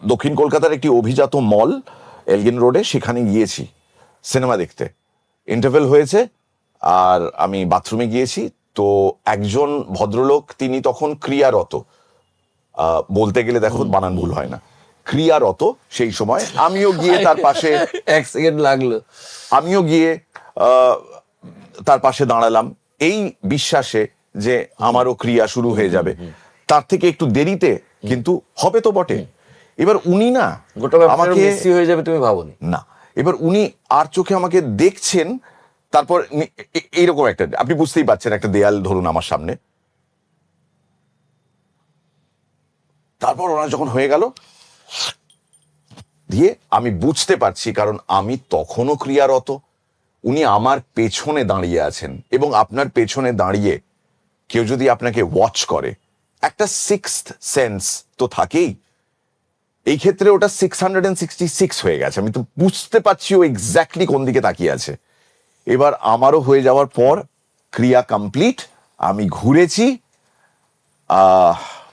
দক্ষিণ কলকাতার একটি অভিজাত মল এলগিন রোডে, সেখানে গিয়েছি সিনেমা দেখতে। ইন্টারভেল হয়েছে আর আমি বাথরুমে গিয়েছি, তো একজন ভদ্রলোক, তিনি তখন ক্রিয়ারত, বলতে গেলে দেখো বানান ভুল হয় না, ক্রিয়ারত সেই সময়। আমিও গিয়ে তার পাশে, এক সেকেন্ড লাগলো, আমিও গিয়ে তার পাশে দাঁড়ালাম এই বিশ্বাসে যে আমারও ক্রিয়া শুরু হয়ে যাবে, তার থেকে একটু দেরিতে, কিন্তু হবে তো বটে। এবার উনি না গোটা ব্যাপারটা আমাকে মেসি হয়ে যাবে তুমি ভাবোনি? না, এবার উনি আর চোখে আমাকে দেখছেন, তারপর এইরকম একটা, আপনি বুঝতেই পারছেন, একটা দেয়াল ধরুন আমার সামনে, তারপর ওনার যখন হয়ে গেল দিয়ে আমি বুঝতে পারছি, কারণ আমি তখনও ক্রিয়ারত, উনি আমার পেছনে দাঁড়িয়ে আছেন, এবং আপনার পেছনে দাঁড়িয়ে কেউ যদি আপনাকে ওয়াচ করে, একটা সিক্সথ সেন্স তো থাকেই। এই ক্ষেত্রে ওটা 666 হয়ে গেছে, আমি তো বুঝতে পারছি ও এক্স্যাক্টলি কোন দিকে তাকিয়ে আছে। এবার আমারও হয়ে যাওয়ার পর ক্রিয়া কমপ্লিট, আমি ঘুরেছি,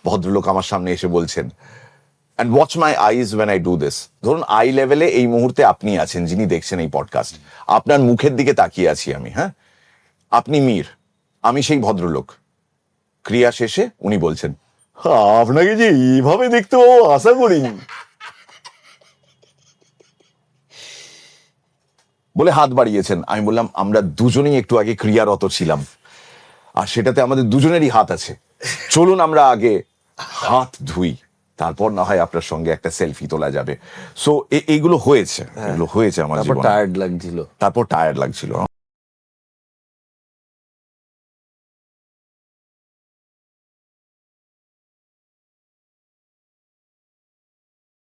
ভদ্রলোক আমার সামনে এসে বলছেন, and watch my eyes when I do this. ধরুন আই লেভেলে এই মুহূর্তে আপনি আছেন, যিনি দেখছেন এই পডকাস্ট, আপনার মুখের দিকে তাকিয়ে আছি আমি, হ্যাঁ, আপনি মীর, আমি সেই ভদ্রলোক। ক্রিয়া শেষে উনি বলছেন, আপনাকে যে এইভাবে দেখতে পাবো আশা করিনি, বলে হাত বাড়িয়েছেন। আমি বললাম, আমরা দুজনেই একটু আগে ক্রিয়ারত ছিলাম, আর সেটাতে আমাদের দুজনেরই হাত আছে, চলুন আমরা আগে হাত ধুই, তারপর না হয় আপনার সঙ্গে একটা সেলফি তোলা যাবে। সো এইগুলো হয়েছে, এগুলো হয়েছে আমার তারপর জীবনে। টায়ার্ড লাগছিল? তারপর টায়ার্ড লাগছিল।